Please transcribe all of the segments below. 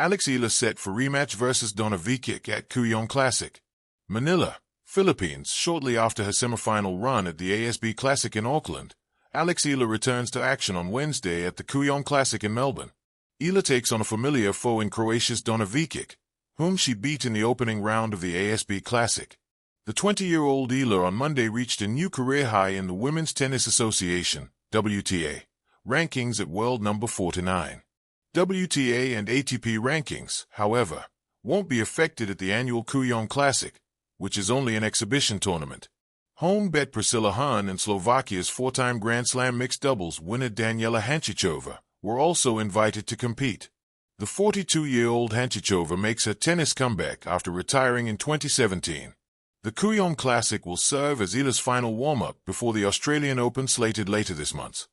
Eala set for rematch versus Donna Vekic at Kooyong Classic, Manila, Philippines. Shortly after her semifinal run at the ASB Classic in Auckland, Eala returns to action on Wednesday at the Kooyong Classic in Melbourne. Eala takes on a familiar foe in Croatia's Donna Vekic, whom she beat in the opening round of the ASB Classic. The 20-year-old Eala on Monday reached a new career high in the Women's Tennis Association (WTA) rankings at world number 49. WTA and ATP rankings, however, won't be affected at the annual Kooyong Classic, which is only an exhibition tournament. Home bet Priscilla Hahn and Slovakia's four-time Grand Slam mixed doubles winner Daniela Hantuchova were also invited to compete. The 42-year-old Hantuchova makes her tennis comeback after retiring in 2017. The Kooyong Classic will serve as Eala's final warm-up before the Australian Open slated later this month.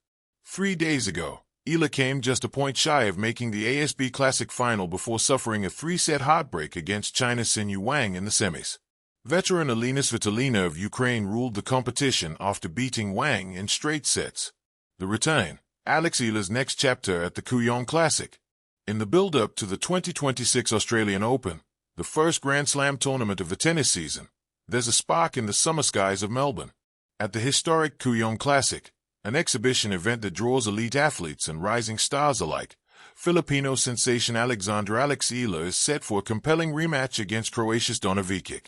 3 days ago, Eala came just a point shy of making the ASB Classic final before suffering a 3-set heartbreak against China's Xinyu Wang in the semis. Veteran Elena Svitolina of Ukraine ruled the competition after beating Wang in straight sets. The return, Eala's next chapter at the Kooyong Classic. In the build-up to the 2026 Australian Open, the first Grand Slam tournament of the tennis season, there's a spark in the summer skies of Melbourne. At the historic Kooyong Classic, an exhibition event that draws elite athletes and rising stars alike, Filipino sensation Eala is set for a compelling rematch against Croatia's Donna Vekic.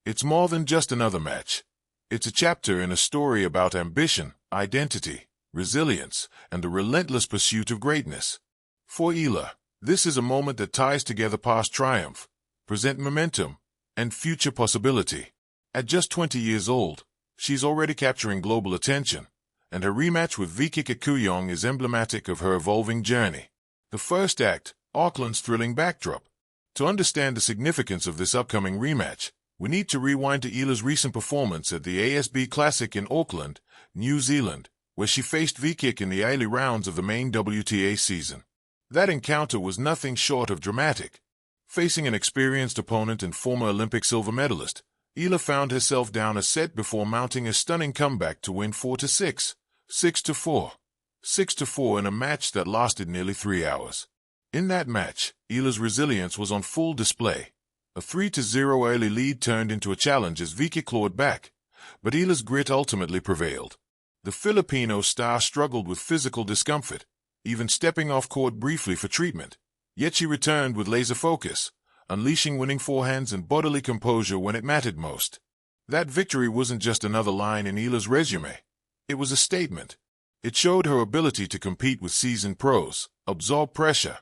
It's more than just another match. It's a chapter in a story about ambition, identity, resilience, and the relentless pursuit of greatness. For Eala, this is a moment that ties together past triumph, present momentum, and future possibility. At just 20 years old, she's already capturing global attention, and her rematch with Vekic at Kooyong is emblematic of her evolving journey. The first act, Auckland's thrilling backdrop. To understand the significance of this upcoming rematch, we need to rewind to Eala's recent performance at the ASB Classic in Auckland, New Zealand, where she faced Vekic in the early rounds of the main WTA season. That encounter was nothing short of dramatic. Facing an experienced opponent and former Olympic silver medalist, Eala found herself down a set before mounting a stunning comeback to win 4-6, 6-4, 6-4 in a match that lasted nearly 3 hours. In that match, Eala's resilience was on full display. A 3-0 early lead turned into a challenge as Vekic clawed back, but Eala's grit ultimately prevailed. The Filipino star struggled with physical discomfort, even stepping off court briefly for treatment. Yet she returned with laser focus, unleashing winning forehands and bodily composure when it mattered most. That victory wasn't just another line in Eala's resume. It was a statement. It showed her ability to compete with seasoned pros, absorb pressure,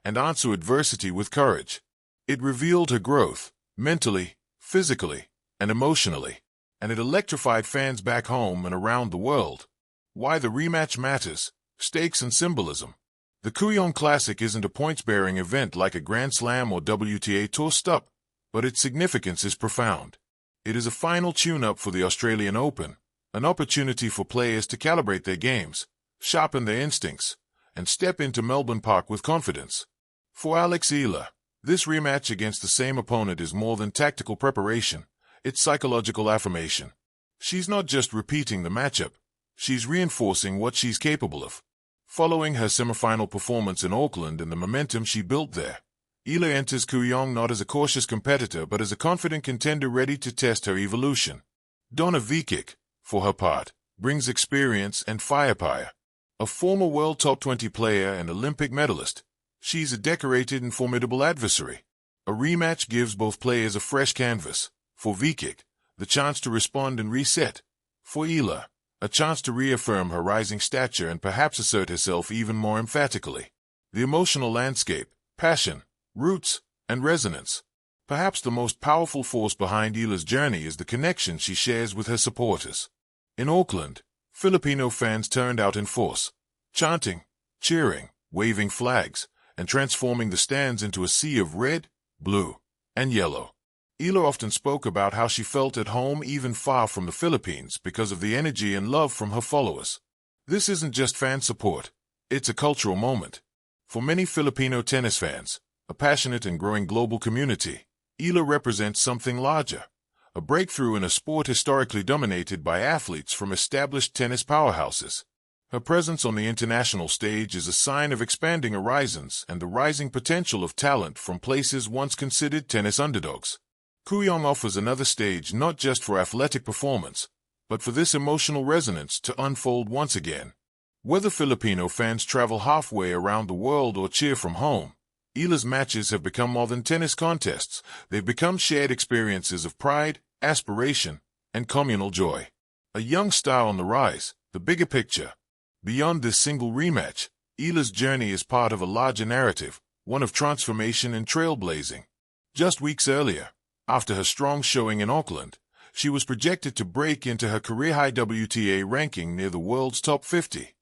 and answer adversity with courage. It revealed her growth, mentally, physically, and emotionally, and it electrified fans back home and around the world. Why the rematch matters, stakes and symbolism. The Kooyong Classic isn't a points-bearing event like a Grand Slam or WTA Tour Stop, but its significance is profound. It is a final tune-up for the Australian Open, an opportunity for players to calibrate their games, sharpen their instincts, and step into Melbourne Park with confidence. For Eala, this rematch against the same opponent is more than tactical preparation, it's psychological affirmation. She's not just repeating the matchup, she's reinforcing what she's capable of. Following her semifinal performance in Auckland and the momentum she built there, Eala enters Kooyong not as a cautious competitor but as a confident contender ready to test her evolution. Donna Vekic, for her part, brings experience and firepower. A former world top 20 player and Olympic medalist, she's a decorated and formidable adversary. A rematch gives both players a fresh canvas. For Vekic, the chance to respond and reset. For Eala, a chance to reaffirm her rising stature and perhaps assert herself even more emphatically. The emotional landscape, passion, roots, and resonance. Perhaps the most powerful force behind Eala's journey is the connection she shares with her supporters. In Auckland, Filipino fans turned out in force, chanting, cheering, waving flags, and transforming the stands into a sea of red, blue, and yellow. Eala often spoke about how she felt at home even far from the Philippines because of the energy and love from her followers. This isn't just fan support, it's a cultural moment. For many Filipino tennis fans, a passionate and growing global community, Eala represents something larger, a breakthrough in a sport historically dominated by athletes from established tennis powerhouses. Her presence on the international stage is a sign of expanding horizons and the rising potential of talent from places once considered tennis underdogs. Kooyong offers another stage not just for athletic performance, but for this emotional resonance to unfold once again. Whether Filipino fans travel halfway around the world or cheer from home, Eala's matches have become more than tennis contests. They've become shared experiences of pride, aspiration, and communal joy. A young star on the rise, the bigger picture. Beyond this single rematch, Eala's journey is part of a larger narrative, one of transformation and trailblazing. Just weeks earlier, after her strong showing in Auckland, she was projected to break into her career-high WTA ranking near the world's top 50,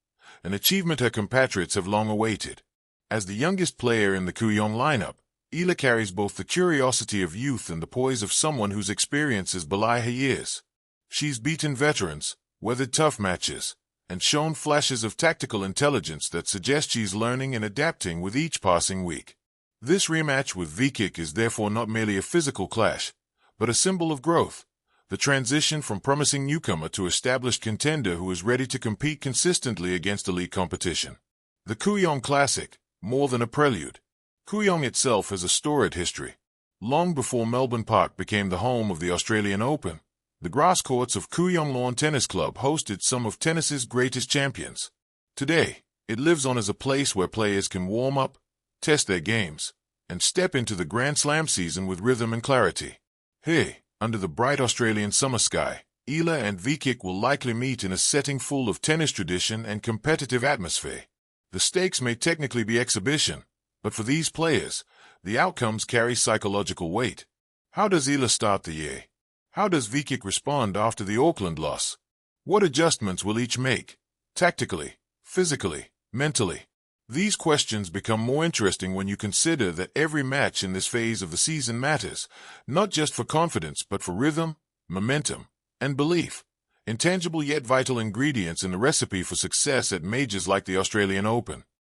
an achievement her compatriots have long awaited. As the youngest player in the Kooyong lineup, Eala carries both the curiosity of youth and the poise of someone whose experiences belie her years. She's beaten veterans, weathered tough matches, and shown flashes of tactical intelligence that suggest she's learning and adapting with each passing week. This rematch with Vekic is therefore not merely a physical clash, but a symbol of growth, the transition from promising newcomer to established contender who is ready to compete consistently against elite competition. The Kooyong Classic, more than a prelude. Kooyong itself has a storied history. Long before Melbourne Park became the home of the Australian Open, the grass courts of Kooyong Lawn Tennis Club hosted some of tennis's greatest champions. Today, it lives on as a place where players can warm up, test their games, and step into the Grand Slam season with rhythm and clarity. Hey, under the bright Australian summer sky, Eala and Vekic will likely meet in a setting full of tennis tradition and competitive atmosphere. The stakes may technically be exhibition, but for these players, the outcomes carry psychological weight. How does Eala start the year? How does Vekic respond after the Auckland loss? What adjustments will each make? Tactically, physically, mentally? These questions become more interesting when you consider that every match in this phase of the season matters, not just for confidence but for rhythm, momentum, and belief. Intangible yet vital ingredients in the recipe for success at majors like the Australian Open.